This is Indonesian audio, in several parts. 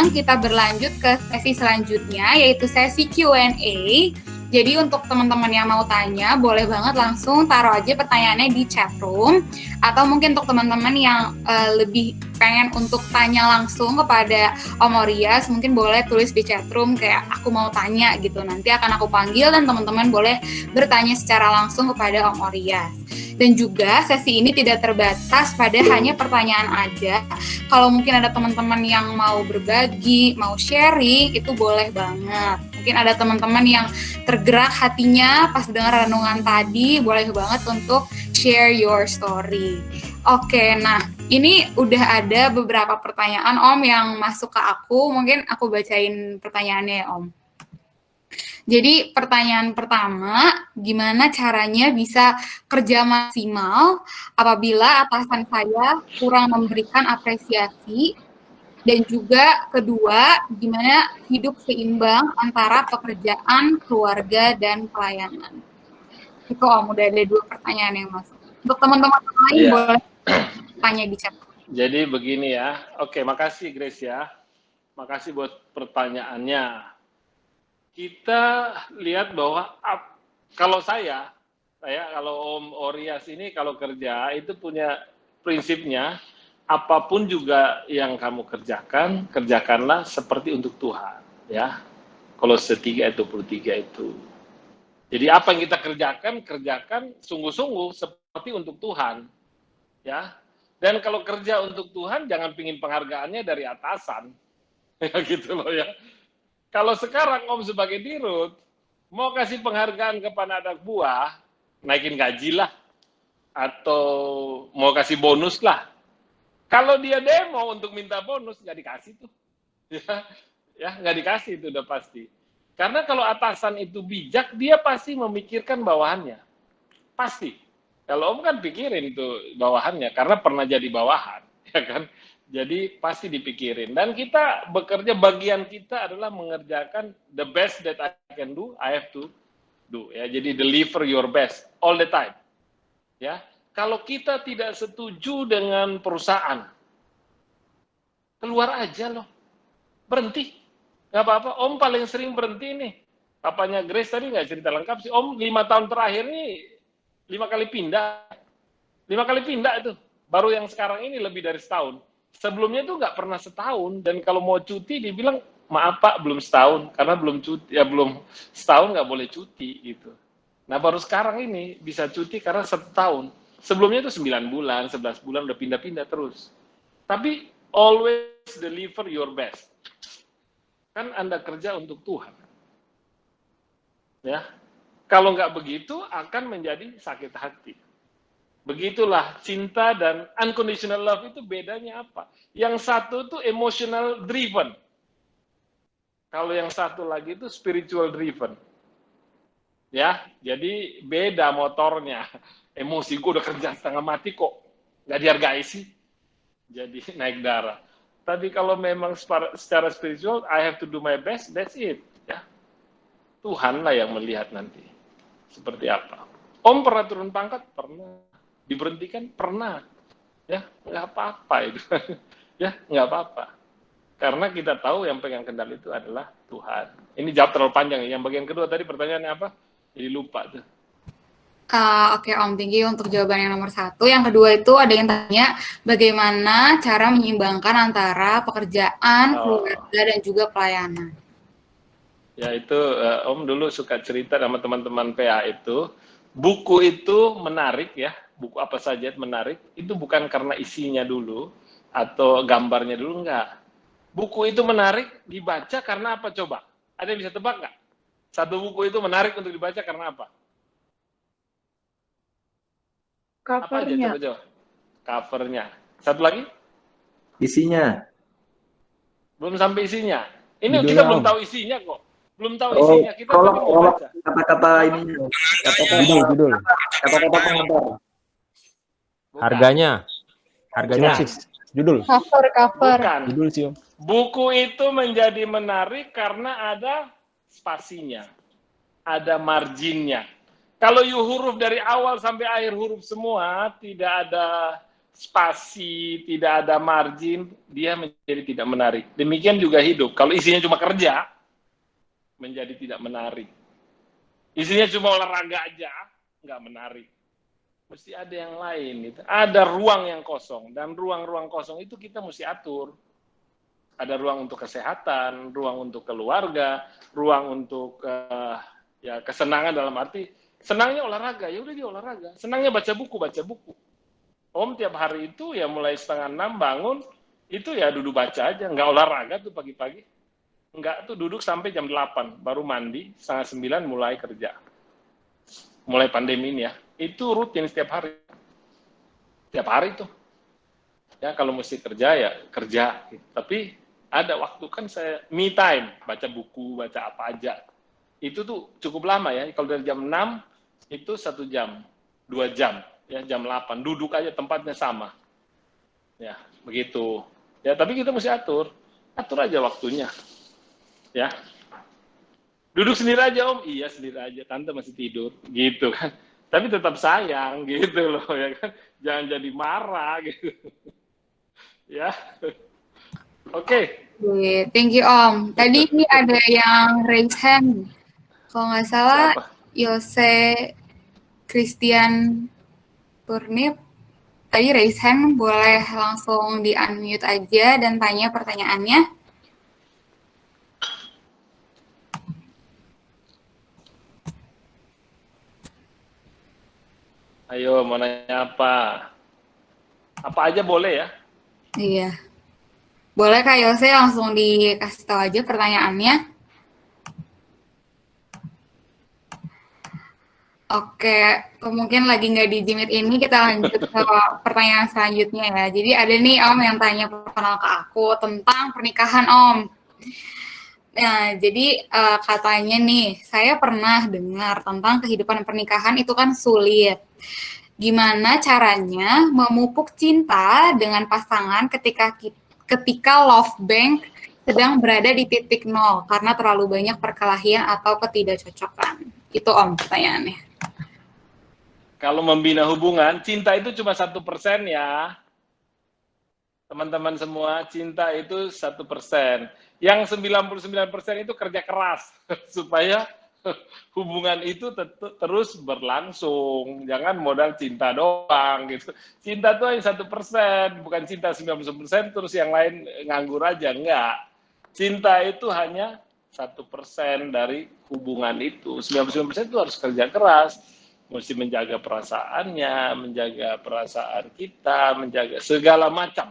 sekarang kita berlanjut ke sesi selanjutnya, yaitu sesi Q&A. Jadi untuk teman-teman yang mau tanya, boleh banget langsung taruh aja pertanyaannya di chat room. Atau mungkin untuk teman-teman yang lebih pengen untuk tanya langsung kepada Om Orias, mungkin boleh tulis di chat room kayak aku mau tanya gitu. Nanti akan aku panggil dan teman-teman boleh bertanya secara langsung kepada Om Orias. Dan juga sesi ini tidak terbatas pada hanya pertanyaan aja. Kalau mungkin ada teman-teman yang mau berbagi, mau sharing, itu boleh banget. Mungkin ada teman-teman yang tergerak hatinya pas dengar renungan tadi, boleh banget untuk share your story. Oke, nah ini udah ada beberapa pertanyaan Om yang masuk ke aku. Mungkin aku bacain pertanyaannya ya Om. Jadi pertanyaan pertama, gimana caranya bisa kerja maksimal apabila atasan saya kurang memberikan apresiasi? Dan juga kedua, gimana hidup seimbang antara pekerjaan, keluarga, dan pelayanan? Itu Om, udah ada 2 pertanyaan yang masuk. Untuk teman-teman lain boleh tanya di chat. Jadi begini ya, oke makasih Grace ya, makasih buat pertanyaannya. Kita lihat bahwa kalau saya kalau Om Orias ini kalau kerja itu punya prinsipnya, apapun juga yang kamu kerjakan, kerjakanlah seperti untuk Tuhan, ya. Kolose 3 ayat 23 itu. Jadi apa yang kita kerjakan sungguh-sungguh seperti untuk Tuhan, ya. Dan kalau kerja untuk Tuhan, jangan pingin penghargaannya dari atasan, ya gitu loh ya. Kalau sekarang Om sebagai dirut, mau kasih penghargaan kepada anak buah, naikin gaji lah, atau mau kasih bonus lah. Kalau dia demo untuk minta bonus, nggak dikasih tuh. Ya, nggak dikasih itu udah pasti. Karena kalau atasan itu bijak, dia pasti memikirkan bawahannya. Pasti. Kalau Om kan pikirin itu bawahannya, karena pernah jadi bawahan, ya kan? Jadi pasti dipikirin. Dan kita bekerja, bagian kita adalah mengerjakan the best that I can do, I have to do. Ya, jadi deliver your best all the time. Ya, kalau kita tidak setuju dengan perusahaan, keluar aja loh, berhenti. Gak apa-apa. Om paling sering berhenti nih. Papanya Grace tadi nggak cerita lengkap sih. Om 5 tahun terakhir ini 5 kali pindah. 5 kali pindah itu. Baru yang sekarang ini lebih dari setahun. Sebelumnya itu nggak pernah setahun, dan kalau mau cuti dibilang maaf Pak belum setahun, karena belum cuti ya, belum setahun nggak boleh cuti gitu. Nah baru sekarang ini bisa cuti karena 1 tahun. Sebelumnya itu 9 bulan, 11 bulan udah pindah-pindah terus. Tapi always deliver your best. Kan Anda kerja untuk Tuhan. Ya, kalau nggak begitu akan menjadi sakit hati. Begitulah cinta dan unconditional love itu bedanya apa? Yang satu itu emotional driven. Kalau yang satu lagi itu spiritual driven. Ya, jadi beda motornya. Emosi gue udah kerja setengah mati kok. Nggak dihargai sih. Jadi naik darah. Tapi kalau memang secara spiritual, I have to do my best, that's it. Ya. Tuhanlah yang melihat nanti. Seperti apa. Om pernah turun pangkat? Pernah. Diberhentikan pernah, ya nggak apa-apa itu, ya nggak apa-apa, karena kita tahu yang pegang kendali itu adalah Tuhan. Ini jawab terlalu panjang. Yang bagian kedua tadi pertanyaannya apa? Jadi lupa tuh. Oke Om, thank you untuk jawaban yang nomor 1. Yang kedua itu ada yang tanya bagaimana cara menyeimbangkan antara pekerjaan, keluarga, dan juga pelayanan. Ya itu Om dulu suka cerita sama teman-teman PA itu, buku itu menarik ya. Buku apa saja menarik, itu bukan karena isinya dulu, atau gambarnya dulu, enggak. Buku itu menarik dibaca karena apa coba? Ada yang bisa tebak nggak? Satu buku itu menarik untuk dibaca karena apa? Covernya. Apa aja coba? Covernya. Satu lagi? Isinya. Belum sampai isinya. Ini Judulnya, kita belum Om. tahu isinya kok. Belum tahu isinya, kita tadi mau baca. Kata-kata ini. Judul. Kata-kata pengantar. Harganya. Judul. Cover. Bukan. Judul sih Om. Buku itu menjadi menarik karena ada spasinya, ada marginnya. Kalau huruf dari awal sampai akhir huruf semua, tidak ada spasi, tidak ada margin, dia menjadi tidak menarik. Demikian juga hidup. Kalau isinya cuma kerja, menjadi tidak menarik. Isinya cuma olahraga aja, nggak menarik. Mesti ada yang lain. Gitu. Ada ruang yang kosong, dan ruang-ruang kosong itu kita mesti atur. Ada ruang untuk kesehatan, ruang untuk keluarga, ruang untuk ya kesenangan dalam arti senangnya olahraga, ya udah dia olahraga. Senangnya baca buku, baca buku. Om tiap hari itu ya mulai 5:30 bangun, itu ya duduk baca aja, nggak olahraga tuh pagi-pagi. Nggak tuh duduk sampai jam 8, baru mandi, 8:30 mulai kerja. Mulai pandemi ini ya, itu rutin setiap hari. Setiap hari tuh. Ya kalau mesti kerja ya kerja. Tapi ada waktu kan saya me time, baca buku, baca apa aja. Itu tuh cukup lama ya, kalau dari jam 6 itu 1 jam, 2 jam. Ya, jam 8, duduk aja tempatnya sama. Ya, begitu. Ya, tapi kita mesti atur aja waktunya. Ya. Duduk sendiri aja, Om. Iya, sendiri aja. Tante masih tidur, gitu kan. Tapi tetap sayang, gitu loh, ya kan. Jangan jadi marah, gitu. Ya. Oke. Thank you Om. Tadi ini ada yang raise hand. Kalau nggak salah, Siapa? Yose Christian Turnip. Tadi raise hand, boleh langsung di-unmute aja dan tanya pertanyaannya. Ayo, mau nanya apa? Apa aja boleh ya? Iya. Boleh Kak Yose langsung dikasih tahu aja pertanyaannya. Oke, mungkin lagi nggak di Jimit ini, kita lanjut ke pertanyaan selanjutnya ya. Jadi ada nih Om yang tanya personal ke aku tentang pernikahan Om. Nah, jadi katanya nih, saya pernah dengar tentang kehidupan pernikahan itu kan sulit. Gimana caranya memupuk cinta dengan pasangan ketika love bank sedang berada di titik nol karena terlalu banyak perkelahian atau ketidakcocokan? Itu Om pertanyaannya. Kalau membina hubungan, cinta itu cuma 1% ya. Teman-teman semua, cinta itu 1%. Yang 99% itu kerja keras supaya hubungan itu terus berlangsung. Jangan modal cinta doang gitu. Cinta itu hanya 1%, bukan cinta 99% terus yang lain nganggur aja, enggak. Cinta itu hanya 1% dari hubungan itu. 99% itu harus kerja keras. Mesti menjaga perasaannya, menjaga perasaan kita, menjaga segala macam,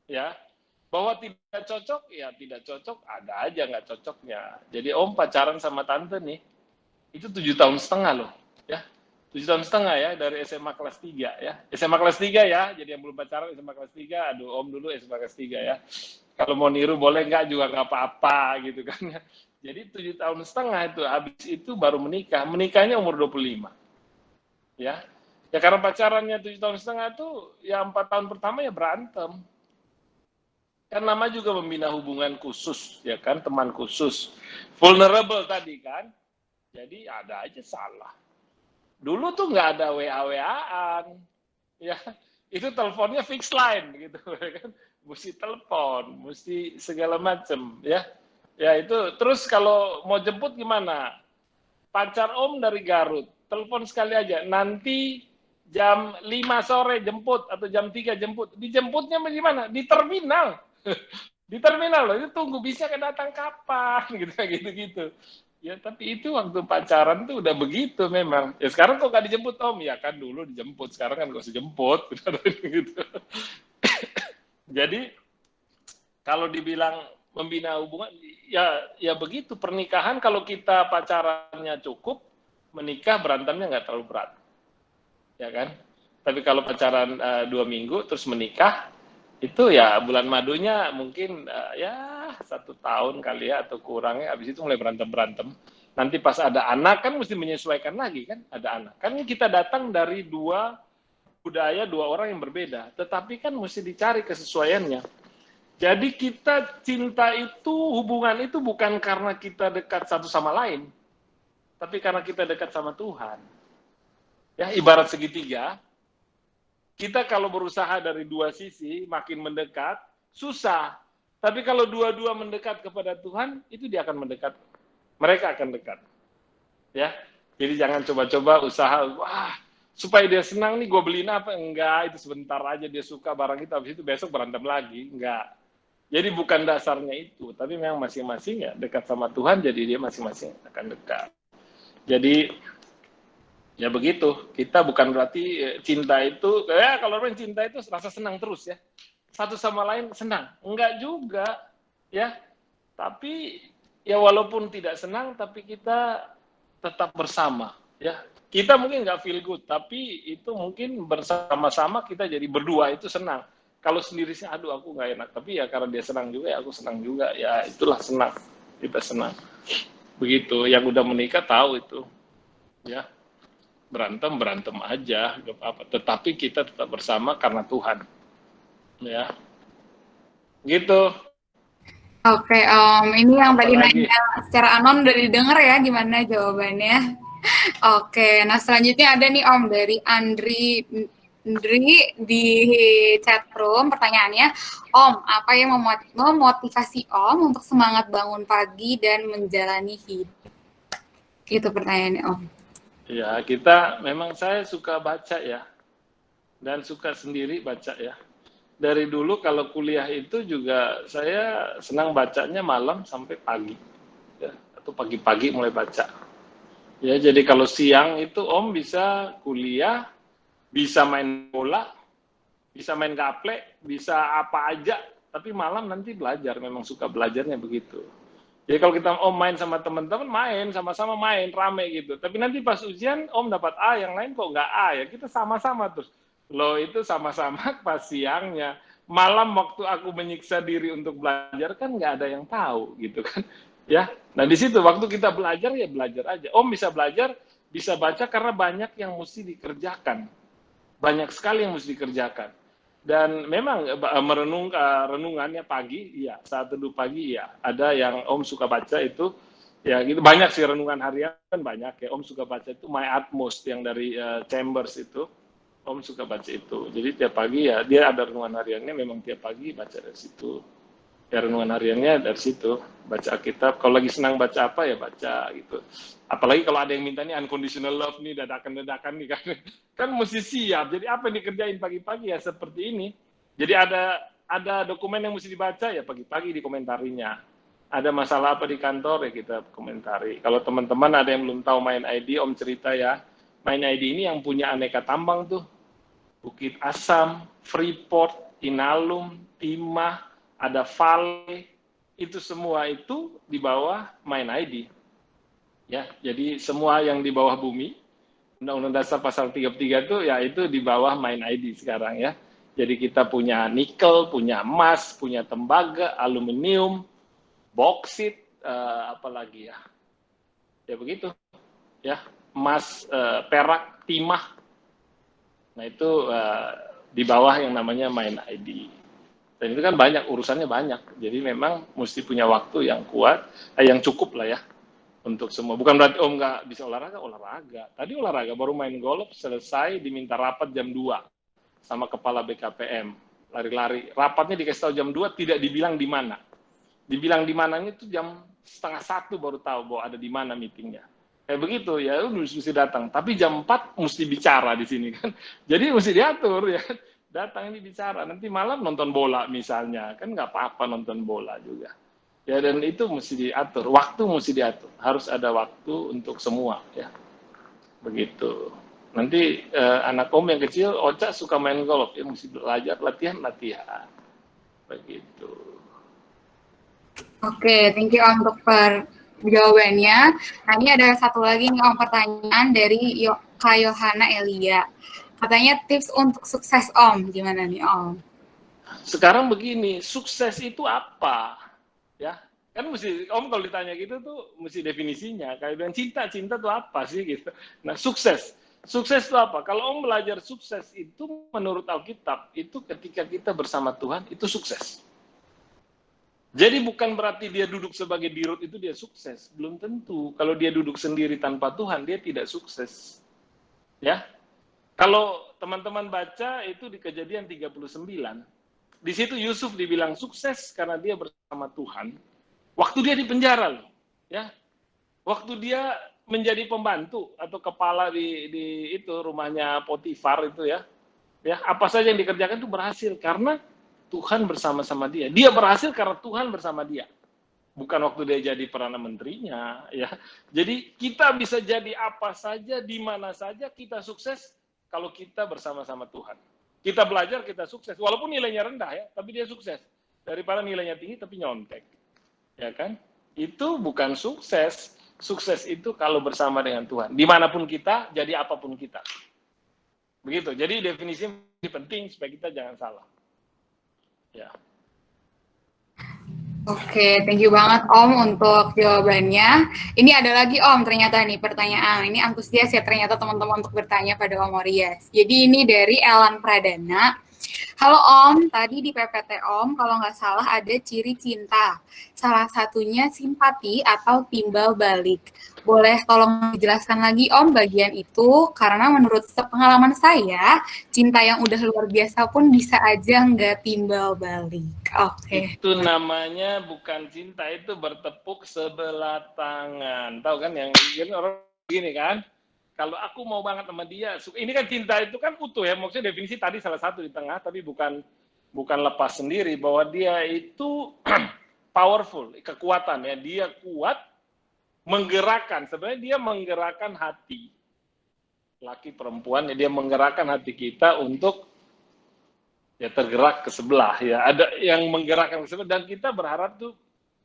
ya. Bahwa tidak cocok, ya tidak cocok, ada aja nggak cocoknya. Jadi Om pacaran sama Tante nih, itu 7,5 tahun loh, ya. 7,5 tahun ya, dari SMA kelas 3 ya. SMA kelas 3 ya, jadi yang belum pacaran SMA kelas 3, aduh Om dulu SMA kelas 3 ya. Kalau mau niru boleh nggak juga nggak apa-apa gitu kan ya. Jadi 7,5 tahun itu, habis itu baru menikah. Menikahnya umur 25. Ya karena pacarannya 7,5 tahun itu ya 4 tahun pertama ya berantem kan, nama juga membina hubungan khusus ya kan, teman khusus, vulnerable tadi kan, jadi ada aja salah. Dulu tuh nggak ada WA-WA-an ya, itu teleponnya fixed line gitu kan, mesti telepon, mesti segala macem ya itu. Terus kalau mau jemput gimana, pacar Om dari Garut, telepon sekali aja, nanti jam 5 sore jemput, atau jam 3 jemput. Dijemputnya bagaimana? Di terminal. Di terminal loh, itu tunggu bisa datang kapan, gitu. Ya, tapi itu waktu pacaran tuh udah begitu memang. Ya sekarang kok gak dijemput Om? Ya kan dulu dijemput, sekarang kan gak usah jemput. Gitu. Jadi, kalau dibilang membina hubungan, ya begitu. Pernikahan kalau kita pacarannya cukup, menikah berantemnya nggak terlalu berat, ya kan? Tapi kalau pacaran 2 minggu terus menikah, itu ya bulan madunya mungkin ya 1 tahun kali ya atau kurangnya, habis itu mulai berantem. Nanti pas ada anak kan mesti menyesuaikan lagi kan, ada anak. Kan kita datang dari 2 budaya, 2 orang yang berbeda, tetapi kan mesti dicari kesesuaiannya. Jadi kita cinta itu, hubungan itu bukan karena kita dekat satu sama lain, tapi karena kita dekat sama Tuhan. Ya, ibarat segitiga, Kita kalau berusaha dari dua sisi, makin mendekat, susah. Tapi kalau dua-dua mendekat kepada Tuhan, itu dia akan mendekat. Mereka akan dekat. Ya, jadi jangan coba-coba usaha, wah, supaya dia senang nih, gue beliin apa? Enggak, itu sebentar aja dia suka barang itu, habis itu besok berantem lagi. Enggak. Jadi bukan dasarnya itu, tapi memang masing-masing ya dekat sama Tuhan, jadi dia masing-masing akan dekat. Jadi ya begitu, kita bukan berarti cinta itu, ya kalau orang cinta itu rasa senang terus ya, satu sama lain senang, enggak juga ya, tapi ya walaupun tidak senang, tapi kita tetap bersama ya, kita mungkin nggak feel good, tapi itu mungkin bersama-sama kita jadi berdua itu senang. Kalau sendiri sih, aduh aku nggak enak, tapi ya karena dia senang juga, ya aku senang juga, ya itulah senang, kita senang. Begitu, yang udah menikah tahu itu, ya. Berantem aja, gak apa-apa. Tetapi kita tetap bersama karena Tuhan, ya. Gitu. Oke, ini yang tadi Apalagi? nanya secara anon udah didengar ya gimana jawabannya. Oke, nah selanjutnya ada nih Om dari Andri di chatroom, pertanyaannya, Om, apa yang memotivasi Om untuk semangat bangun pagi dan menjalani hidup? Itu pertanyaannya Om. Ya, kita memang saya suka baca ya, dan suka sendiri baca ya. Dari dulu kalau kuliah itu juga saya senang bacanya malam sampai pagi, ya, atau pagi-pagi mulai baca. Ya, jadi kalau siang itu Om bisa kuliah, bisa main bola, bisa main gaplek, bisa apa aja, tapi malam nanti belajar, memang suka belajarnya begitu. Jadi kalau kita Om main sama teman-teman, main, sama-sama main, rame gitu. Tapi nanti pas ujian, Om dapat A, yang lain kok nggak A ya, kita sama-sama terus. Loh itu sama-sama pas siangnya. Malam waktu aku menyiksa diri untuk belajar, kan nggak ada yang tahu gitu kan. Ya, nah di situ waktu kita belajar, ya belajar aja. Om bisa belajar, bisa baca karena banyak yang mesti dikerjakan. Banyak sekali yang mesti dikerjakan. Dan memang renungannya pagi, iya, saat teduh pagi, iya. Ada yang Om suka baca itu, ya gitu. Banyak sih renungan harian, banyak ya. Om suka baca itu My Utmost yang dari Chambers itu. Om suka baca itu. Jadi tiap pagi ya, dia ada renungan hariannya, memang tiap pagi baca dari situ. Ya renungan hariannya dari situ, baca Alkitab. Kalau lagi senang baca apa ya baca gitu. Apalagi kalau ada yang minta nih unconditional love nih, dadakan-dadakan nih kan mesti siap. Jadi apa yang dikerjain pagi-pagi ya seperti ini. Jadi ada dokumen yang mesti dibaca ya pagi-pagi dikomentarinya. Ada masalah apa di kantor ya kita komentari. Kalau teman-teman ada yang belum tahu Main ID, Om cerita ya. Main ID ini yang punya aneka tambang tuh. Bukit Asam, Freeport, Inalum, Timah, ada Vale, itu semua itu di bawah Main ID. Ya, jadi semua yang di bawah bumi, Undang-Undang Dasar Pasal 33 itu ya itu di bawah Main ID sekarang ya. Jadi kita punya nikel, punya emas, punya tembaga, aluminium, boksit, apalagi ya. Ya begitu. Ya, emas, perak, timah. Nah itu di bawah yang namanya Main ID. Dan itu kan banyak, urusannya banyak. Jadi memang mesti punya waktu yang kuat, yang cukup lah ya, untuk semua. Bukan berarti Om nggak bisa olahraga. Tadi olahraga, baru main golf, selesai, diminta rapat jam 2 sama kepala BKPM. Lari-lari. Rapatnya dikasih tahu jam 2, tidak dibilang di mana. Dibilang di mananya itu jam 12:30 baru tahu bahwa ada di mana meetingnya. Kayak begitu, ya mesti datang. Tapi jam 4 mesti bicara di sini kan. Jadi mesti diatur ya. Datang ini bicara, nanti malam nonton bola misalnya, kan nggak apa-apa nonton bola juga. Ya dan itu mesti diatur, waktu mesti diatur, harus ada waktu untuk semua ya. Begitu. Nanti anak Om yang kecil, Ocha suka main golf, ya mesti belajar latihan. Begitu. Oke, thank you Om untuk jawabannya. Nah ini ada satu lagi nih Om pertanyaan dari Kak Yohana Elia. Katanya tips untuk sukses Om, gimana nih Om? Sekarang begini, sukses itu apa? Ya, kan mesti Om kalau ditanya gitu tuh mesti definisinya. Kayak bilang cinta tuh apa sih gitu. Nah, sukses itu apa? Kalau Om belajar sukses itu menurut Alkitab itu ketika kita bersama Tuhan itu sukses. Jadi bukan berarti dia duduk sebagai dirut itu dia sukses, belum tentu. Kalau dia duduk sendiri tanpa Tuhan dia tidak sukses. Ya. Kalau teman-teman baca itu di Kejadian 39, di situ Yusuf dibilang sukses karena dia bersama Tuhan. Waktu dia di penjara loh, ya. Waktu dia menjadi pembantu atau kepala di itu rumahnya Potifar itu ya. Ya, apa saja yang dikerjakan itu berhasil karena Tuhan bersama-sama dia. Dia berhasil karena Tuhan bersama dia. Bukan waktu dia jadi perdana menterinya, ya. Jadi kita bisa jadi apa saja, di mana saja kita sukses kalau kita bersama-sama Tuhan. Kita belajar, kita sukses. Walaupun nilainya rendah ya, tapi dia sukses. Daripada nilainya tinggi tapi nyontek. Ya kan? Itu bukan sukses. Sukses itu kalau bersama dengan Tuhan. Dimanapun kita, jadi apapun kita. Begitu. Jadi definisinya penting supaya kita jangan salah. Ya. Oke, thank you banget Om untuk jawabannya. Ini ada lagi Om, ternyata nih pertanyaan. Ini antusias ya ternyata teman-teman untuk bertanya pada Om Oryes. Jadi ini dari Elan Pradana. Halo Om, tadi di PPT Om kalau nggak salah ada ciri cinta. Salah satunya simpati atau timbal balik. Boleh tolong dijelaskan lagi Om bagian itu? Karena menurut pengalaman saya, cinta yang udah luar biasa pun bisa aja nggak timbal balik. Oke. Itu namanya bukan cinta, itu bertepuk sebelah tangan. Tahu kan yang orang gini kan? Kalau aku mau banget sama dia, ini kan cinta itu kan utuh ya, maksudnya definisi tadi salah satu di tengah, tapi bukan lepas sendiri, bahwa dia itu powerful, kekuatan ya, dia kuat, menggerakkan, sebenarnya dia menggerakkan hati, laki perempuan, ya, dia menggerakkan hati kita untuk ya tergerak ke sebelah, ya, ada yang menggerakkan ke sebelah, dan kita berharap tuh,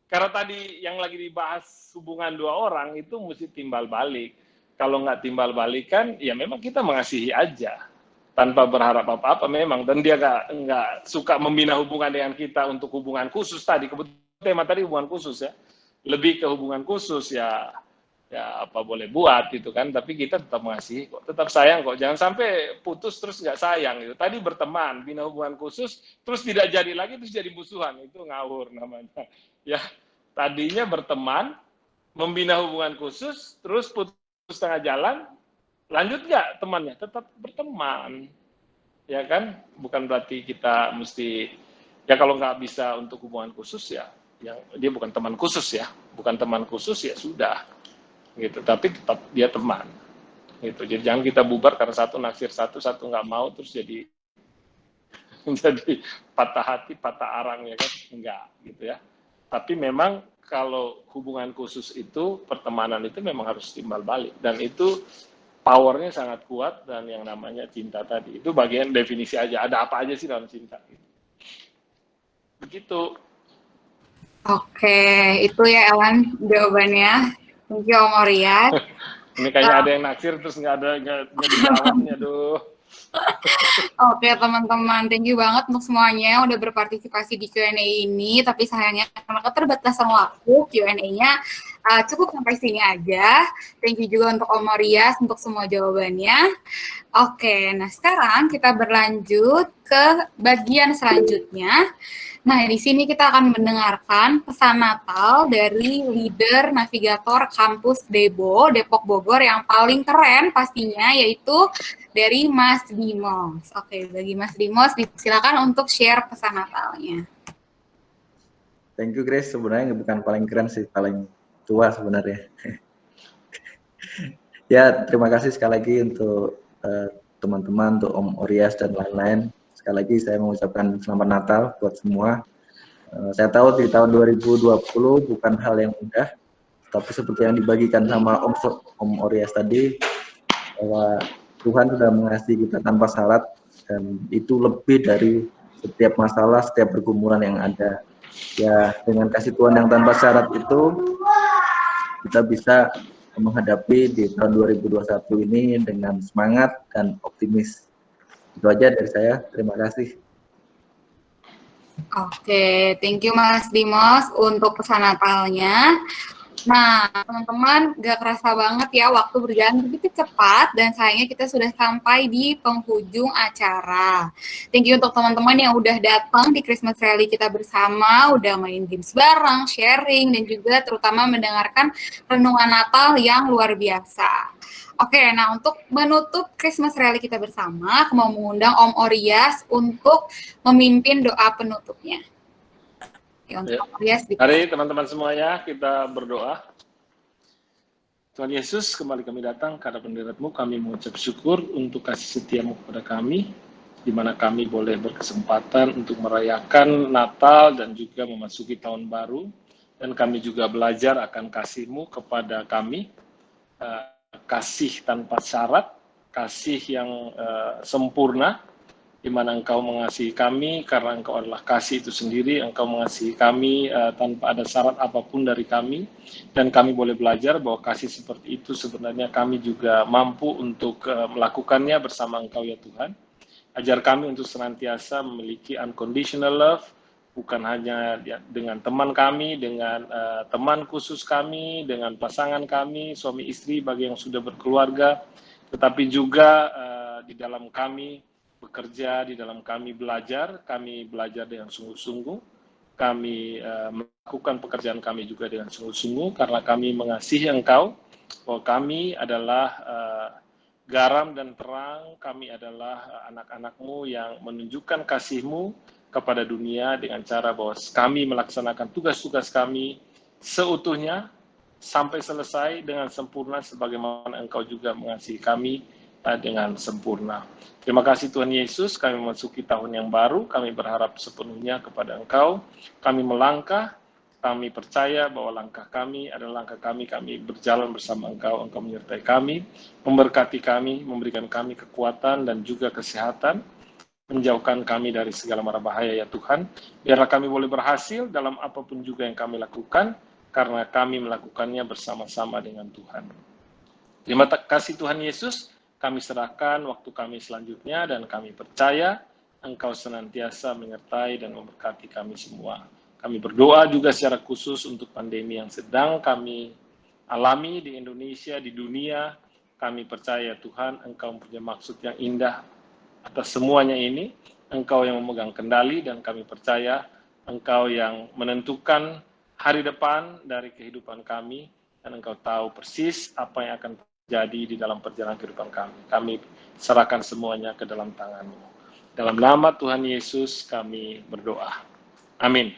karena tadi yang lagi dibahas hubungan dua orang, itu mesti timbal balik. Kalau nggak timbal balikan, ya memang kita mengasihi aja tanpa berharap apa-apa memang. Dan dia nggak suka membina hubungan dengan kita untuk hubungan khusus tadi. Kebetulan tema tadi hubungan khusus ya, lebih ke hubungan khusus ya apa boleh buat gitu kan. Tapi kita tetap mengasihi kok, tetap sayang kok. Jangan sampai putus terus nggak sayang gitu. Tadi berteman, bina hubungan khusus, terus tidak jadi lagi terus jadi musuhan, itu ngawur namanya. Ya tadinya berteman, membina hubungan khusus, terus putus setengah jalan, lanjut nggak temannya? Tetap berteman, ya kan? Bukan berarti kita mesti, ya kalau nggak bisa untuk hubungan khusus ya, yang dia bukan teman khusus ya, bukan teman khusus ya sudah, gitu. Tapi tetap dia teman, gitu. Jadi jangan kita bubar karena satu naksir satu nggak mau terus jadi patah hati, patah arang ya kan? Enggak, gitu ya. Tapi memang kalau hubungan khusus itu, pertemanan itu memang harus timbal balik. Dan itu powernya sangat kuat, dan yang namanya cinta tadi. Itu bagian definisi aja, ada apa aja sih dalam cinta. Begitu. Oke, itu ya Elan jawabannya. Thank you Om Oryes. Ini kayaknya ada yang naksir, terus nggak dijawabnya, aduh. Oke teman-teman, thank you banget untuk semuanya udah berpartisipasi di Q&A ini. Tapi sayangnya karena keterbatasan waktu, Q&A-nya cukup sampai sini aja. Thank you juga untuk Om Oryes untuk semua jawabannya. Oke, nah sekarang kita berlanjut ke bagian selanjutnya. Nah, di sini kita akan mendengarkan pesan Natal dari leader navigator kampus Debo, Depok Bogor yang paling keren pastinya, yaitu dari Mas Dimos. Oke, bagi Mas Dimos, silakan untuk share pesan Natalnya. Thank you Grace, sebenarnya bukan paling keren sih, paling tua sebenarnya. Ya, terima kasih sekali lagi untuk teman-teman, untuk Om Oryes dan lain-lain. Sekali lagi saya mengucapkan selamat Natal buat semua. Saya tahu di tahun 2020 bukan hal yang mudah, tapi seperti yang dibagikan sama Om Oryes tadi, bahwa Tuhan sudah mengasihi kita tanpa syarat, dan itu lebih dari setiap masalah, setiap pergumulan yang ada. Ya, dengan kasih Tuhan yang tanpa syarat itu, kita bisa menghadapi di tahun 2021 ini dengan semangat dan optimis. Itu aja dari saya, terima kasih. Oke, thank you Mas Dimos untuk pesan Natalnya. Nah, teman-teman, gak kerasa banget ya waktu berjalan begitu cepat dan sayangnya kita sudah sampai di penghujung acara. Thank you untuk teman-teman yang udah datang di Christmas Rally kita bersama, udah main games bareng, sharing, dan juga terutama mendengarkan renungan Natal yang luar biasa. Oke, nah untuk menutup Christmas Rally kita bersama, aku mau mengundang Om Orias untuk memimpin doa penutupnya. Ya, untuk Om Orias Mari teman-teman semuanya kita berdoa. Tuhan Yesus, kembali kami datang ke hadapan hadirat-Mu, kami mengucap syukur untuk kasih setia-Mu kepada kami, di mana kami boleh berkesempatan untuk merayakan Natal dan juga memasuki tahun baru, dan kami juga belajar akan kasih-Mu kepada kami, kasih tanpa syarat, kasih yang sempurna, di mana Engkau mengasihi kami karena Engkau adalah kasih itu sendiri. Engkau mengasihi kami tanpa ada syarat apapun dari kami, dan kami boleh belajar bahwa kasih seperti itu sebenarnya kami juga mampu untuk melakukannya bersama Engkau ya Tuhan. Ajar kami untuk senantiasa memiliki unconditional love, bukan hanya dengan teman kami, dengan teman khusus kami, dengan pasangan kami, suami istri bagi yang sudah berkeluarga, tetapi juga di dalam kami bekerja, di dalam kami belajar dengan sungguh-sungguh, kami melakukan pekerjaan kami juga dengan sungguh-sungguh, karena kami mengasihi Engkau, bahwa kami adalah garam dan terang, kami adalah anak-anak-Mu yang menunjukkan kasih-Mu kepada dunia dengan cara bahwa kami melaksanakan tugas-tugas kami seutuhnya, sampai selesai dengan sempurna, sebagaimana Engkau juga mengasihi kami dengan sempurna. Terima kasih Tuhan Yesus, kami memasuki tahun yang baru, kami berharap sepenuhnya kepada Engkau, kami melangkah, kami percaya bahwa langkah kami adalah langkah kami berjalan bersama Engkau, Engkau menyertai kami, memberkati kami, memberikan kami kekuatan dan juga kesehatan, menjauhkan kami dari segala mara bahaya ya Tuhan, biarlah kami boleh berhasil dalam apapun juga yang kami lakukan, karena kami melakukannya bersama-sama dengan Tuhan. Terima kasih Tuhan Yesus, kami serahkan waktu kami selanjutnya dan kami percaya Engkau senantiasa menyertai dan memberkati kami semua. Kami berdoa juga secara khusus untuk pandemi yang sedang kami alami di Indonesia, di dunia. Kami percaya Tuhan, Engkau punya maksud yang indah atas semuanya ini. Engkau yang memegang kendali dan kami percaya Engkau yang menentukan hari depan dari kehidupan kami, dan Engkau tahu persis apa yang akan terjadi di dalam perjalanan kehidupan kami. Kami serahkan semuanya ke dalam tangan-Mu. Dalam nama Tuhan Yesus kami berdoa. Amin.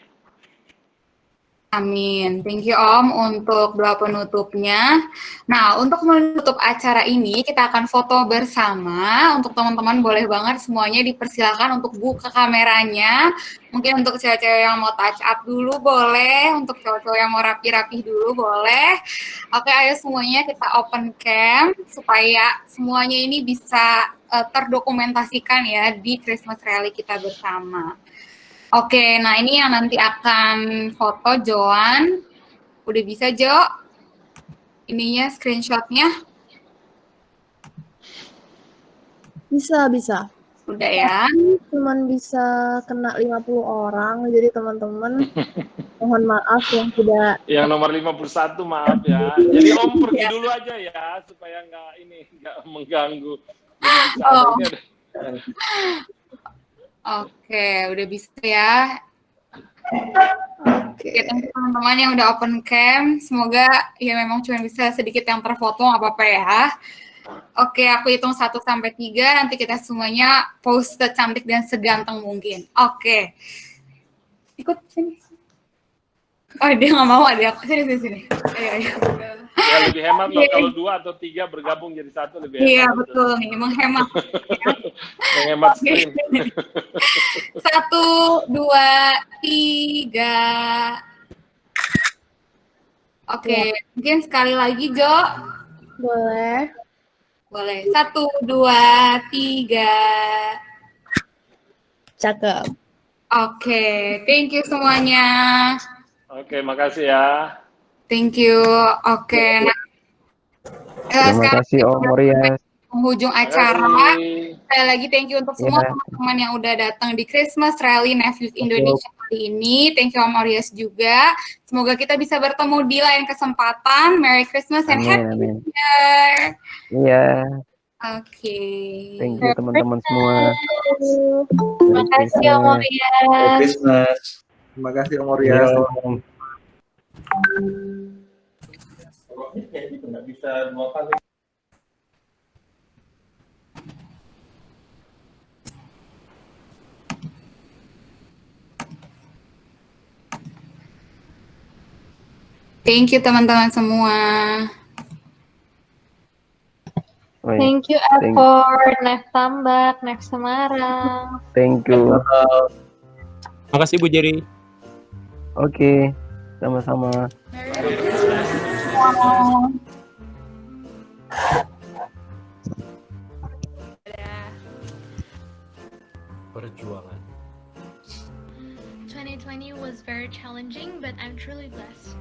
Amin. Thank you Om untuk doa penutupnya. Nah, untuk menutup acara ini kita akan foto bersama. Untuk teman-teman boleh banget semuanya dipersilakan untuk buka kameranya. Mungkin untuk cewek-cewek yang mau touch up dulu boleh, untuk cowok-cowok yang mau rapi-rapi dulu boleh. Oke, ayo semuanya kita open cam supaya semuanya ini bisa terdokumentasikan ya di Christmas Rally kita bersama. Oke, nah ini yang nanti akan foto Joan. Udah bisa, Jo? Ininya screenshotnya? Bisa. Udah ya? Cuman bisa kena 50 orang, jadi teman-teman mohon maaf yang tidak. Yang nomor 51 maaf ya. Jadi Om pergi dulu aja ya, supaya nggak mengganggu. Oke, udah bisa ya. Oke, teman-teman yang udah open cam, semoga ya memang cuma bisa sedikit yang terfoto, nggak apa-apa ya. Oke, aku hitung 1 sampai 3, nanti kita semuanya post secantik dan seganteng mungkin. Oke. Ikut sini. Oh, dia nggak mau ada aku. Sini. Ayo. Ya, lebih hemat loh kalau 2 atau 3 bergabung jadi 1 lebih hemat. Iya, betul nih, menghemat. Menghemat screen. 1, 2, 3. Oke, mungkin sekali lagi, Jo. Boleh. 1, 2, 3. Cakep. Oke, thank you semuanya. Oke, makasih ya. Thank you. Oke. Nah, Terima kasih Om Orias. Penghujung acara. Sekali lagi thank you untuk semua teman-teman yang udah datang di Christmas Rally Nephews Indonesia kali ini. Thank you Om Orias juga. Semoga kita bisa bertemu di lain kesempatan. Merry Christmas and Happy Amin. New Year. Iya, Oke. thank you teman-teman semua. Terima kasih Om Merry Orias. Merry Christmas. Terima kasih Om Orias. Yo. Nggak bisa 2 kali. Thank you teman-teman semua. Woi, Thank you effort, Nef Tambak, Nef Semarang. thank you. Makasih Bu Jerry. Oke, sama-sama. Perjuangan. 2020 was very challenging, but I'm truly blessed.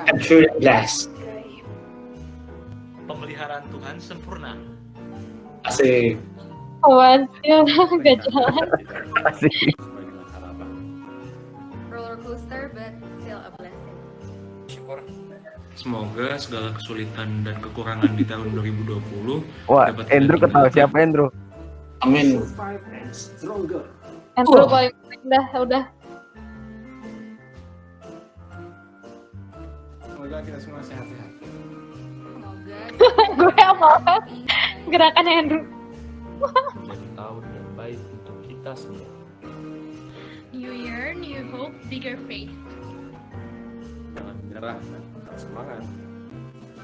I'm truly blessed. Pemeliharaan Tuhan sempurna. Asik. Awan, gak jalan. Asik. Roller coaster, but still a blessing. Semoga segala kesulitan dan kekurangan di tahun 2020 Wah, dapat Andrew kita ketawa. tinggalkan. Siapa Andrew? Amin. Andrew paling udah. Semoga kita semua sehat-sehat. Gue apa? Gerakan Andrew. Menjadi tahun yang baik untuk kita semua. New year, new hope, bigger faith. Jangan menyerah dan tetap semangat.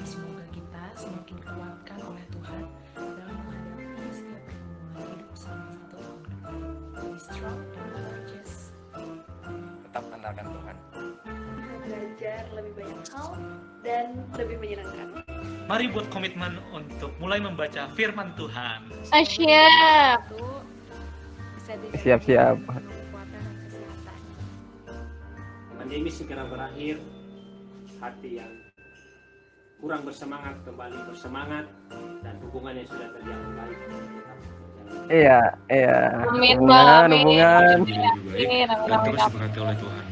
Semoga kita semakin dikuatkan oleh Tuhan dalam menghadapi setiap pergumulan hidup selama 1 tahun ke depan. Be strong and courageous. Tetap andalkan Tuhan. Belajar lebih banyak hal dan lebih menyenangkan. Mari buat komitmen untuk mulai membaca firman Tuhan. Siap. Siap-siap. Pandemi segera berakhir, hati yang kurang bersemangat kembali bersemangat, dan hubungan yang sudah terjalin baik tetap terjalin. Iya. Amin, Hubungan. Menjadi lebih baik Amin, dan terus diberkati oleh Tuhan.